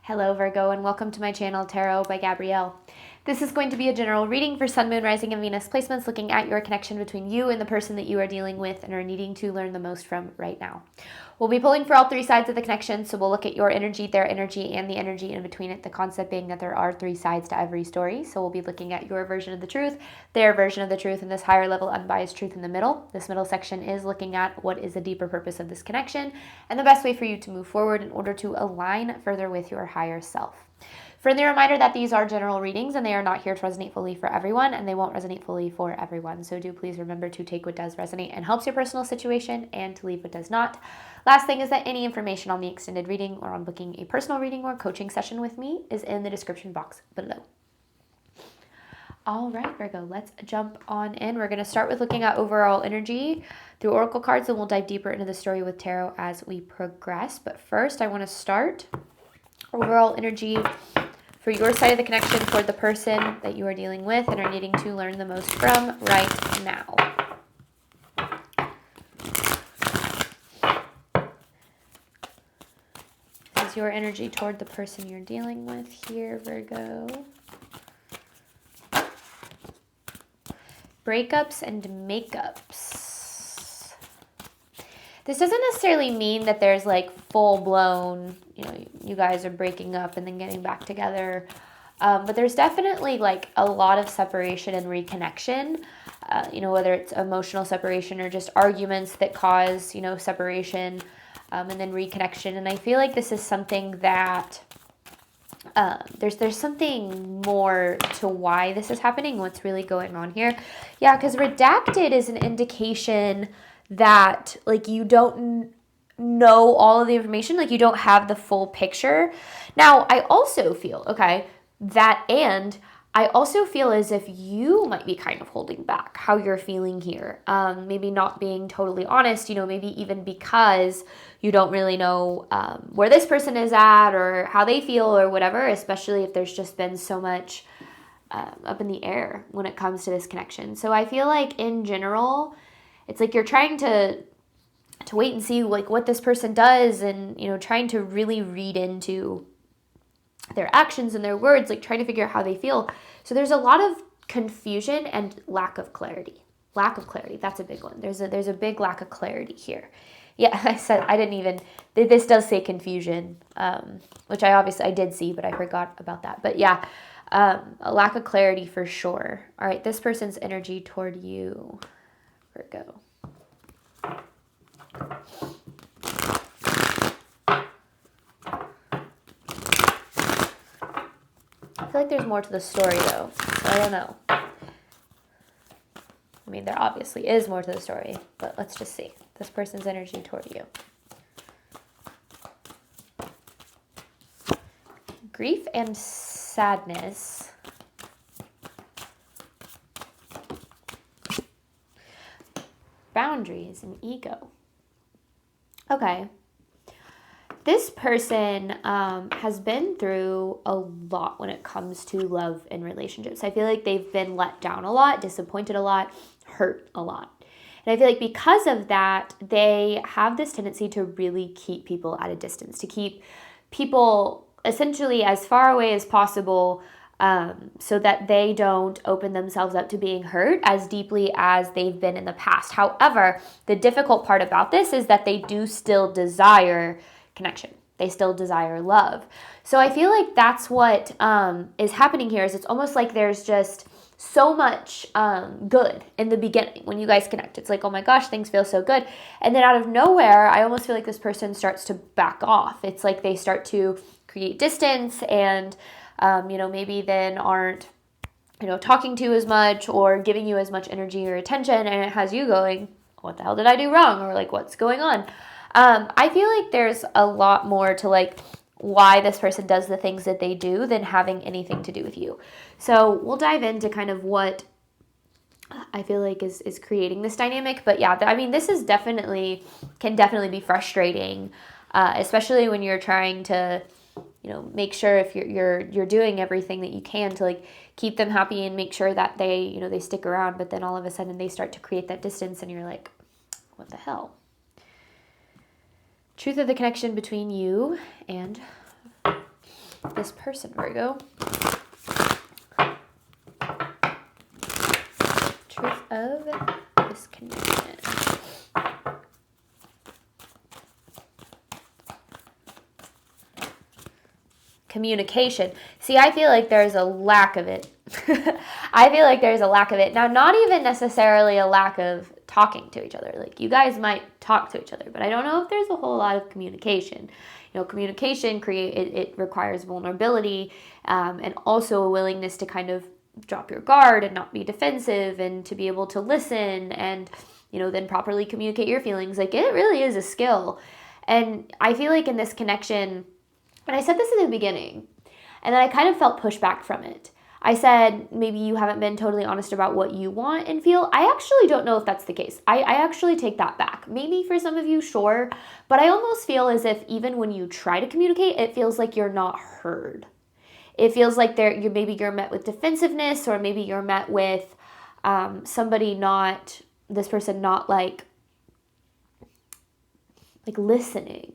Hello Virgo, and welcome to my channel Tarot by Gabrielle. This is going to be a general reading for Sun, Moon, Rising, and Venus placements, looking at your connection between you and the person that you are dealing with and are needing to learn the most from right now. We'll be pulling for all three sides of the connection, so we'll look at your energy, their energy, and the energy in between it, the concept being that there are three sides to every story. So we'll be looking at your version of the truth, their version of the truth, and this higher level unbiased truth in the middle. This middle section is looking at what is the deeper purpose of this connection and the best way for you to move forward in order to align further with your higher self. Friendly reminder that these are general readings and they are not here to resonate fully for everyone, and they won't resonate fully for everyone. So do please remember to take what does resonate and helps your personal situation and to leave what does not. Last thing is that any information on the extended reading or on booking a personal reading or coaching session with me is in the description box below. All right, Virgo, let's jump on in. We're going to start with looking at overall energy through oracle cards, and we'll dive deeper into the story with tarot as we progress. But first, I want to start overall energy for your side of the connection toward the person that you are dealing with and are needing to learn the most from right now. Is your energy toward the person you're dealing with here, Virgo? Breakups and makeups. This doesn't necessarily mean that there's like full-blown, you guys are breaking up and then getting back together. But there's definitely like a lot of separation and reconnection, whether it's emotional separation or just arguments that cause, separation and then reconnection. And I feel like this is something that there's something more to why this is happening, what's really going on here. Yeah, because redacted is an indication that like you don't know all of the information, like you don't have the full picture. Now, I also feel, I also feel as if you might be kind of holding back how you're feeling here. Maybe not being totally honest, maybe even because you don't really know where this person is at or how they feel or whatever, especially if there's just been so much up in the air when it comes to this connection. So I feel like in general, it's like you're trying to wait and see like what this person does and, trying to really read into their actions and their words, like trying to figure out how they feel. So there's a lot of confusion and lack of clarity. Lack of clarity, that's a big one. There's a big lack of clarity here. Yeah, this does say confusion, which I did see, but I forgot about that. But yeah, a lack of clarity for sure. All right, this person's energy toward you, Virgo. I feel like there's more to the story though. I don't know. I mean, there obviously is more to the story, but let's just see. This person's energy toward you. Grief and sadness. Boundaries and ego. Okay. This person has been through a lot when it comes to love and relationships. I feel like they've been let down a lot, disappointed a lot, hurt a lot. And I feel like because of that, they have this tendency to really keep people at a distance, to keep people essentially as far away as possible, so that they don't open themselves up to being hurt as deeply as they've been in the past. However, the difficult part about this is that they do still desire connection. They still desire love. So I feel like that's what is happening here. Is it's almost like there's just so much good in the beginning when you guys connect. It's like, oh my gosh, things feel so good. And then out of nowhere, I almost feel like this person starts to back off. It's like they start to create distance and maybe then aren't, talking to you as much or giving you as much energy or attention, and it has you going, what the hell did I do wrong? Or like, what's going on? I feel like there's a lot more to like why this person does the things that they do than having anything to do with you. So we'll dive into kind of what I feel like is creating this dynamic. But yeah, this is can definitely be frustrating, especially when you're trying to make sure if you're doing everything that you can to like keep them happy and make sure that they, they stick around, but then all of a sudden they start to create that distance and you're like, what the hell? Truth of the connection between you and this person, Virgo. Truth of this connection. Communication. See, I feel like there's a lack of it. I feel like there's a lack of it. Now, not even necessarily a lack of talking to each other. Like, you guys might talk to each other, but I don't know if there's a whole lot of communication. You know, communication it requires vulnerability, and also a willingness to kind of drop your guard and not be defensive, and to be able to listen and, you know, then properly communicate your feelings. Like, it really is a skill. And I feel like in this connection, and I said this in the beginning, and then I kind of felt pushback from it. I said, maybe you haven't been totally honest about what you want and feel. I actually don't know if that's the case. I actually take that back. Maybe for some of you, sure. But I almost feel as if even when you try to communicate, it feels like you're not heard. It feels like maybe you're met with defensiveness, or maybe you're met with this person not like listening.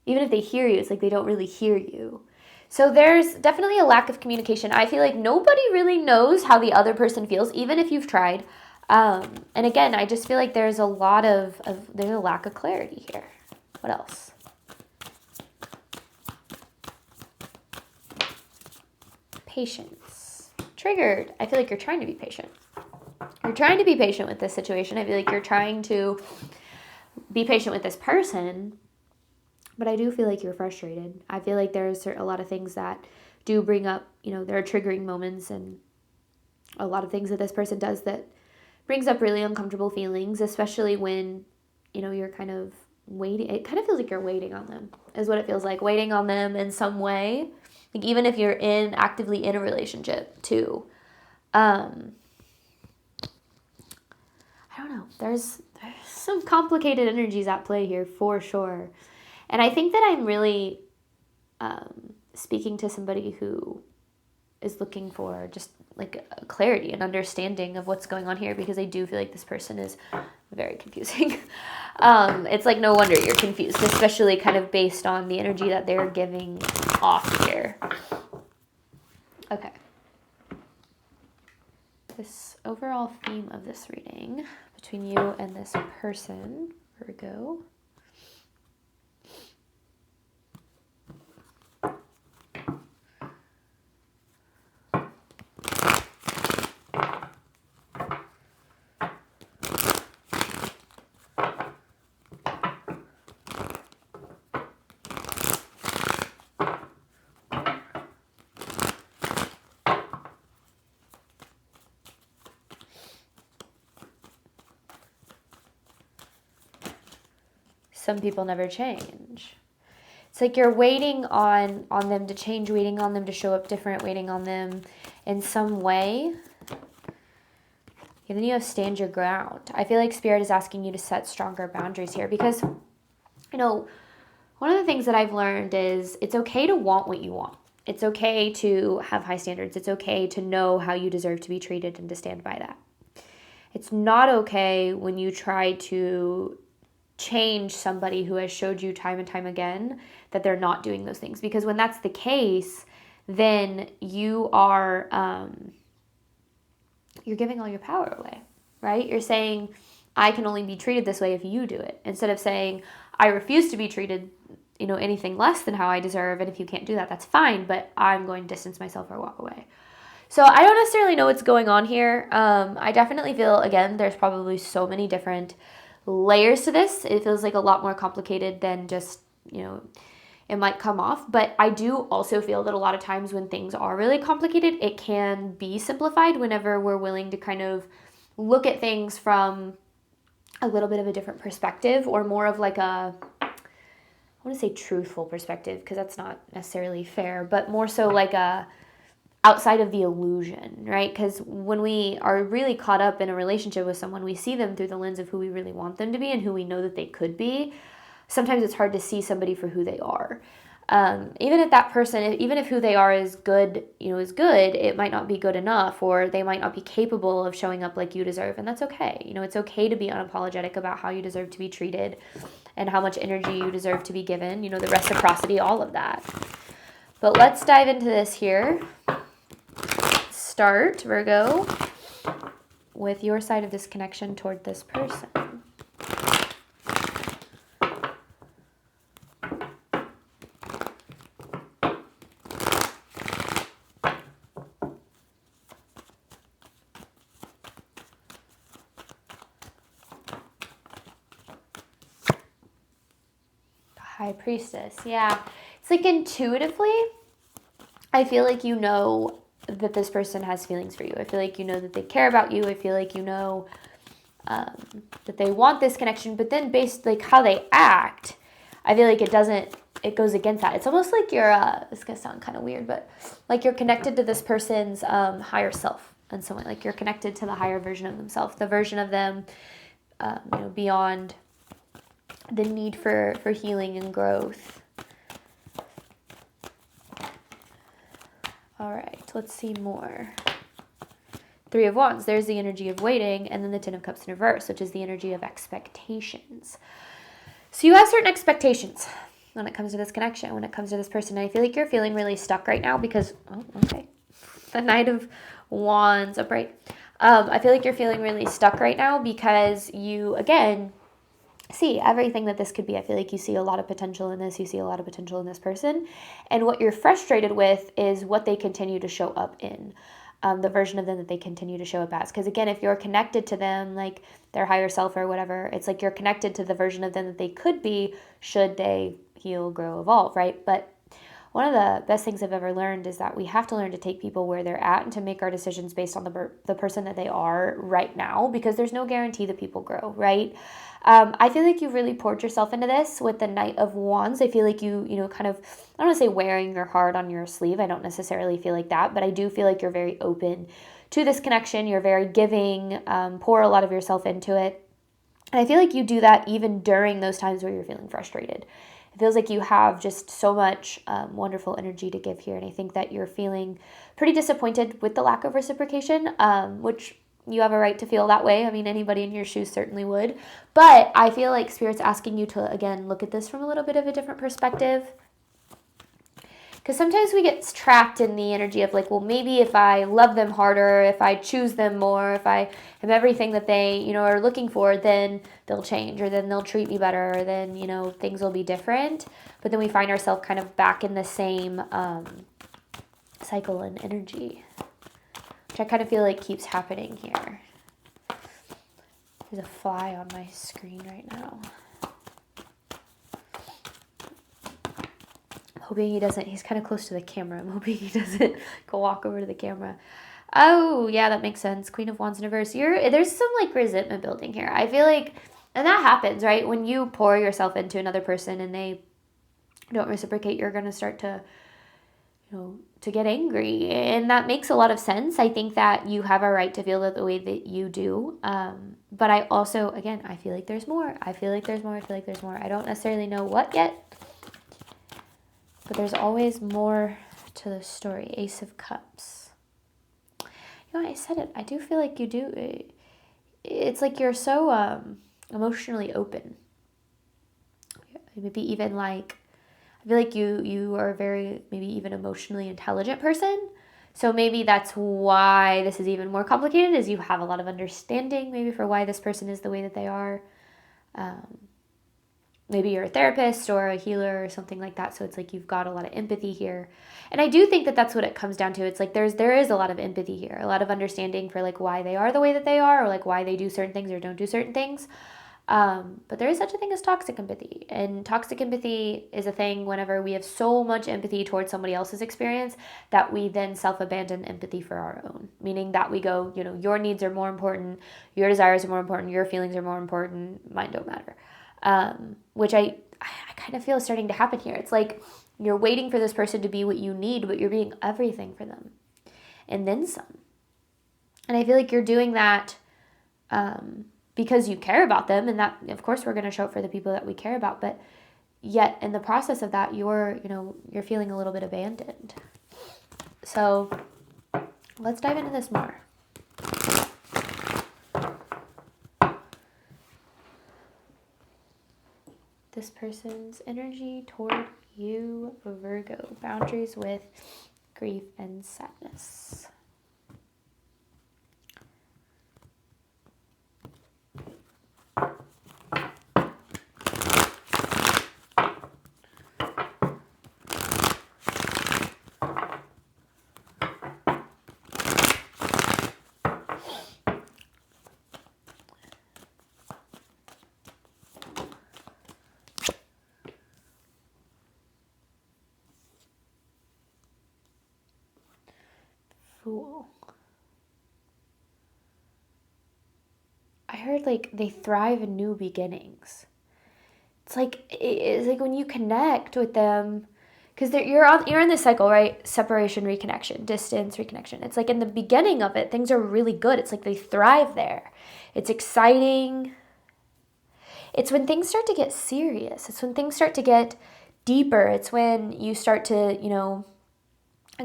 Even if they hear you, it's like they don't really hear you. So there's definitely a lack of communication. I feel like nobody really knows how the other person feels, even if you've tried. And again, I just feel like there's a lack of clarity here. What else? Patience. Triggered. I feel like you're trying to be patient. You're trying to be patient with this situation. I feel like you're trying to be patient with this person. But I do feel like you're frustrated. I feel like there's a lot of things that do bring up, you know, there are triggering moments, and a lot of things that this person does that brings up really uncomfortable feelings, especially when, you know, you're kind of waiting. It kind of feels like you're waiting on them, is what it feels like. Waiting on them in some way. Like, even if you're actively in a relationship too. I don't know. There's some complicated energies at play here for sure. And I think that I'm really speaking to somebody who is looking for just like clarity and understanding of what's going on here, because I do feel like this person is very confusing. It's like no wonder you're confused, especially kind of based on the energy that they're giving off here. Okay. This overall theme of this reading between you and this person, Virgo. Some people never change. It's like you're waiting on them to change, waiting on them to show up different, waiting on them in some way. And then you have stand your ground. I feel like Spirit is asking you to set stronger boundaries here, because, you know, one of the things that I've learned is it's okay to want what you want. It's okay to have high standards. It's okay to know how you deserve to be treated and to stand by that. It's not okay when you try to change somebody who has showed you time and time again that they're not doing those things. Because when that's the case, then you are, you're giving all your power away, right? You're saying, I can only be treated this way if you do it. Instead of saying, I refuse to be treated, you know, anything less than how I deserve. And if you can't do that, that's fine, but I'm going to distance myself or walk away. So I don't necessarily know what's going on here. I definitely feel, again, there's probably so many different layers to this. It feels like a lot more complicated than just, you know, it might come off. But I do also feel that a lot of times when things are really complicated, it can be simplified whenever we're willing to kind of look at things from a little bit of a different perspective, or more of like I want to say truthful perspective, because that's not necessarily fair, but more so like outside of the illusion, right? Because when we are really caught up in a relationship with someone, we see them through the lens of who we really want them to be and who we know that they could be. Sometimes it's hard to see somebody for who they are. Even if that person, even if who they are is good, it might not be good enough, or they might not be capable of showing up like you deserve. And that's okay. You know, it's okay to be unapologetic about how you deserve to be treated and how much energy you deserve to be given, you know, the reciprocity, all of that. But let's dive into this here. Start, Virgo, with your side of this connection toward this person. High Priestess. Yeah. It's like intuitively, I feel like you know that this person has feelings for you. I feel like you know that they care about you. I feel like you know that they want this connection. But then based like how they act, I feel like it goes against that. It's almost like you're, this is going to sound kind of weird, but like you're connected to this person's higher self in some way. Like you're connected to the higher version of themselves, the version of them, beyond the need for healing and growth. All right, let's see more. Three of Wands, there's the energy of waiting, and then the Ten of Cups in reverse, which is the energy of expectations. So you have certain expectations when it comes to this connection, when it comes to this person. And I feel like you're feeling really stuck right now because, the Knight of Wands upright. I feel like you're feeling really stuck right now because you, again, see everything that this could be. I feel like you see a lot of potential in this. You see a lot of potential in this person. And what you're frustrated with is what they continue to show up in, the version of them that they continue to show up as. Because again, if you're connected to them, like their higher self or whatever, it's like you're connected to the version of them that they could be should they heal, grow, evolve, right? But one of the best things I've ever learned is that we have to learn to take people where they're at and to make our decisions based on the person that they are right now, because there's no guarantee that people grow, right? I feel like you've really poured yourself into this with the Knight of Wands. I feel like you kind of, I don't want to say wearing your heart on your sleeve. I don't necessarily feel like that, but I do feel like you're very open to this connection. You're very giving, pour a lot of yourself into it. And I feel like you do that even during those times where you're feeling frustrated. It feels like you have just so much wonderful energy to give here. And I think that you're feeling pretty disappointed with the lack of reciprocation, which you have a right to feel that way. I mean, anybody in your shoes certainly would. But I feel like Spirit's asking you to, again, look at this from a little bit of a different perspective. Because sometimes we get trapped in the energy of like, well, maybe if I love them harder, if I choose them more, if I have everything that they, are looking for, then they'll change, or then they'll treat me better, or then, things will be different. But then we find ourselves kind of back in the same cycle and energy, which I kind of feel like keeps happening here. There's a fly on my screen right now. Hoping he doesn't, he's kind of close to the camera. I'm hoping he doesn't go walk over to the camera. Oh, yeah, that makes sense. Queen of Wands in reverse. There's some like resentment building here. I feel like, and that happens, right? When you pour yourself into another person and they don't reciprocate, you're going to start to, to get angry. And that makes a lot of sense. I think that you have a right to feel it the way that you do. But I also, again, I feel like there's more. I feel like there's more. I don't necessarily know what yet. But there's always more to the story. Ace of Cups. I said it. I do feel like you do. It's like you're so emotionally open. Maybe even like, I feel like you are a very, maybe even emotionally intelligent person. So maybe that's why this is even more complicated, is you have a lot of understanding maybe for why this person is the way that they are. Maybe you're a therapist or a healer or something like that. So it's like you've got a lot of empathy here. And I do think that that's what it comes down to. It's like there is a lot of empathy here, a lot of understanding for like why they are the way that they are, or like why they do certain things or don't do certain things. But there is such a thing as toxic empathy. And toxic empathy is a thing whenever we have so much empathy towards somebody else's experience that we then self-abandon empathy for our own. Meaning that we go, your needs are more important, your desires are more important, your feelings are more important, mine don't matter. Which I kind of feel is starting to happen here. It's like you're waiting for this person to be what you need, but you're being everything for them. And then some. And I feel like you're doing that because you care about them. And that, of course, we're going to show up for the people that we care about. But yet, in the process of that, you're feeling a little bit abandoned. So let's dive into this more. This person's energy toward you, Virgo. Boundaries with grief and sadness. Fool. I heard like they thrive in new beginnings. It's like when you connect with them, because you're in this cycle, right? Separation, reconnection, distance, reconnection. It's like in the beginning of it, things are really good. It's like they thrive there. It's exciting. It's when things start to get serious. It's when things start to get deeper. It's when you start to,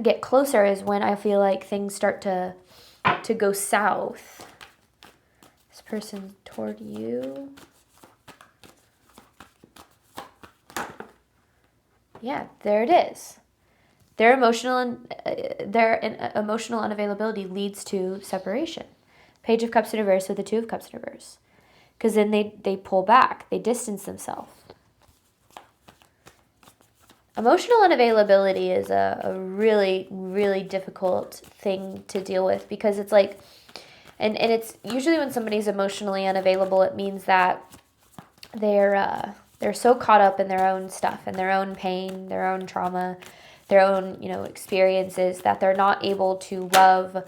get closer is when I feel like things start to go south. This person toward you. Yeah, there it is. Their emotional unavailability leads to separation. Page of Cups in reverse with the Two of Cups in reverse. Because then they pull back. They distance themselves. Emotional unavailability is a really, really difficult thing to deal with, because it's like, and it's usually when somebody's emotionally unavailable, it means that they're so caught up in their own stuff and their own pain, their own trauma, their own, experiences, that they're not able to love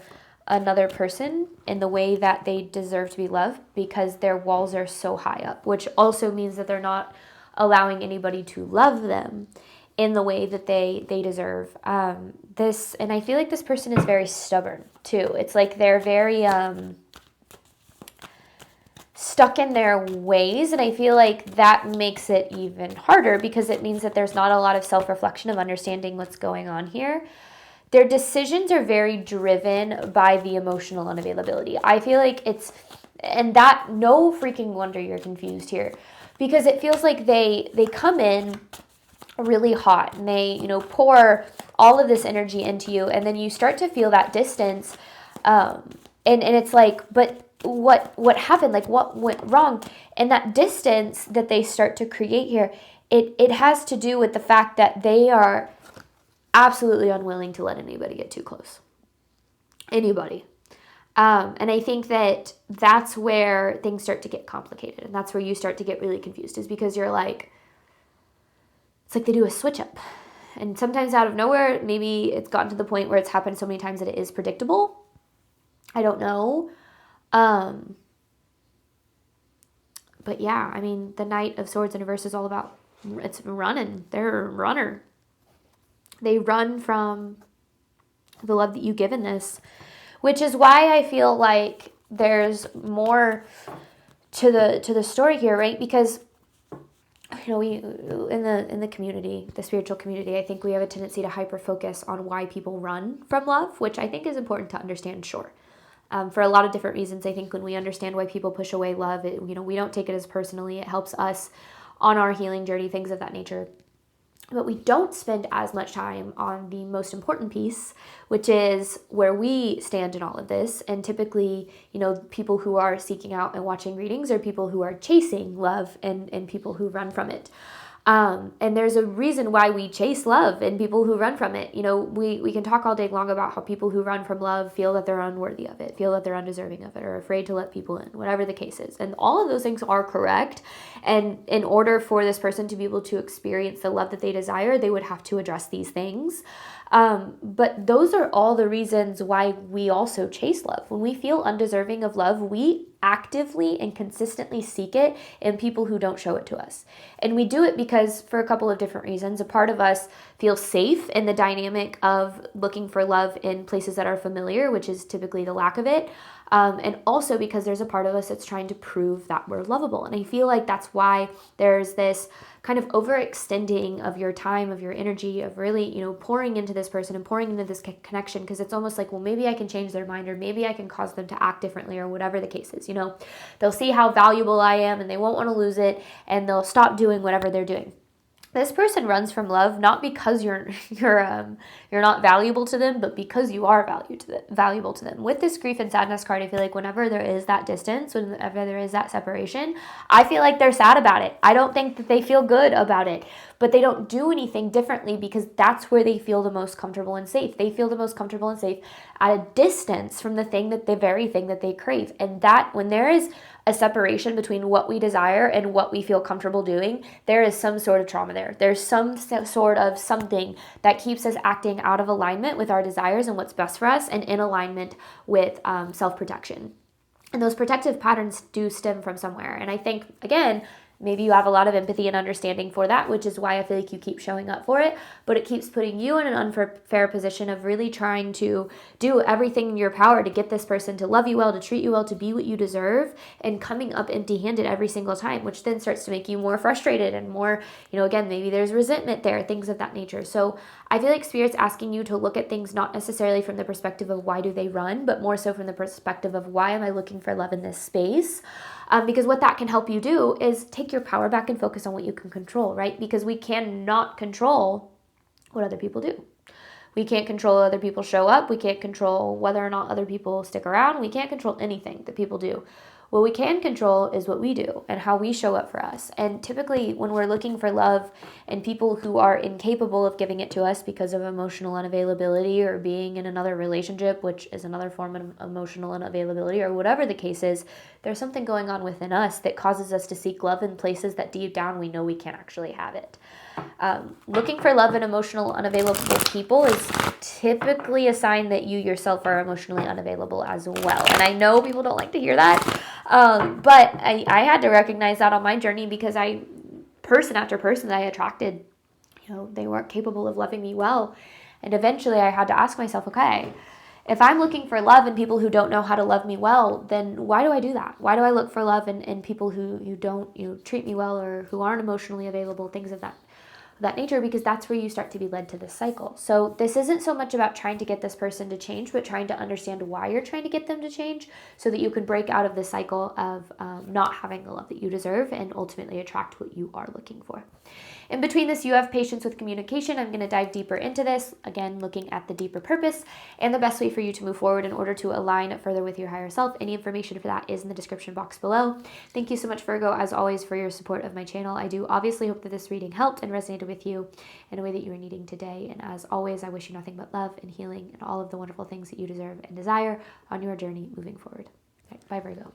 another person in the way that they deserve to be loved, because their walls are so high up, which also means that they're not allowing anybody to love them in the way that they deserve. And I feel like this person is very stubborn too. It's like they're very stuck in their ways, and I feel like that makes it even harder, because it means that there's not a lot of self-reflection of understanding what's going on here. Their decisions are very driven by the emotional unavailability. I feel like and that, no freaking wonder you're confused here, because it feels like they come in really hot, and they, pour all of this energy into you, and then you start to feel that distance, and it's like, but what happened? Like, what went wrong? And that distance that they start to create here, it has to do with the fact that they are absolutely unwilling to let anybody get too close. Anybody. And I think that that's where things start to get complicated, and that's where you start to get really confused, is because you're like, it's like they do a switch up. And sometimes out of nowhere, maybe it's gotten to the point where it's happened so many times that it is predictable. I don't know. But yeah, I mean, the Knight of Swords in reverse is all about, it's running. They're a runner. They run from the love that you give in this, which is why I feel like there's more to the story here, right? Because we in the community, the spiritual community, I think we have a tendency to hyper focus on why people run from love, which I think is important to understand. Sure. For a lot of different reasons. I think when we understand why people push away love, we don't take it as personally. It helps us on our healing journey, things of that nature. But we don't spend as much time on the most important piece, which is where we stand in all of this. And typically, people who are seeking out and watching readings are people who are chasing love, and people who run from it. And there's a reason why we chase love and people who run from it. We can talk all day long about how people who run from love feel that they're unworthy of it, feel that they're undeserving of it, or afraid to let people in, whatever the case is. And all of those things are correct. And in order for this person to be able to experience the love that they desire, they would have to address these things. But those are all the reasons why we also chase love. When we feel undeserving of love, we actively and consistently seek it in people who don't show it to us. And we do it because, for a couple of different reasons. A part of us feels safe in the dynamic of looking for love in places that are familiar, which is typically the lack of it. And also because there's a part of us that's trying to prove that we're lovable. And I feel like that's why there's this kind of overextending of your time, of your energy, of really, pouring into this person and pouring into this connection, because it's almost like, well, maybe I can change their mind, or maybe I can cause them to act differently, or whatever the case is. They'll see how valuable I am and they won't want to lose it, and they'll stop doing whatever they're doing. This person runs from love not because you're not valuable to them, but because you are valuable to them. With this grief and sadness card, I feel like whenever there is that distance, whenever there is that separation, I feel like they're sad about it. I don't think that they feel good about it, but they don't do anything differently because that's where they feel the most comfortable and safe. They feel the most comfortable and safe at a distance from the very thing that they crave. And that when there is a separation between what we desire and what we feel comfortable doing, there is some sort of trauma there. There's some sort of something that keeps us acting out of alignment with our desires and what's best for us, and in alignment with self-protection. And those protective patterns do stem from somewhere. And I think, again, maybe you have a lot of empathy and understanding for that, which is why I feel like you keep showing up for it. But it keeps putting you in an unfair position of really trying to do everything in your power to get this person to love you well, to treat you well, to be what you deserve, and coming up empty-handed every single time, which then starts to make you more frustrated and more, again, maybe there's resentment there, things of that nature. So I feel like Spirit's asking you to look at things not necessarily from the perspective of why do they run, but more so from the perspective of why am I looking for love in this space? Because what that can help you do is take your power back and focus on what you can control, right? Because we cannot control what other people do. We can't control other people show up. We can't control whether or not other people stick around. We can't control anything that people do. What we can control is what we do and how we show up for us. And typically when we're looking for love and people who are incapable of giving it to us because of emotional unavailability or being in another relationship, which is another form of emotional unavailability, or whatever the case is, there's something going on within us that causes us to seek love in places that deep down we know we can't actually have it. Looking for love in emotional unavailable people is typically a sign that you yourself are emotionally unavailable as well. And I know people don't like to hear that, but I had to recognize that on my journey because person after person that I attracted, they weren't capable of loving me well. And eventually I had to ask myself, okay, if I'm looking for love in people who don't know how to love me well, then why do I do that? Why do I look for love in people who don't treat me well or who aren't emotionally available, things of that nature? Because that's where you start to be led to this cycle. So this isn't so much about trying to get this person to change, but trying to understand why you're trying to get them to change so that you can break out of the cycle of not having the love that you deserve and ultimately attract what you are looking for. In between this, you have patience with communication. I'm going to dive deeper into this, again, looking at the deeper purpose and the best way for you to move forward in order to align further with your higher self. Any information for that is in the description box below. Thank you so much, Virgo, as always, for your support of my channel. I do obviously hope that this reading helped and resonated with you in a way that you are needing today. And as always, I wish you nothing but love and healing and all of the wonderful things that you deserve and desire on your journey moving forward. All right, bye, Virgo.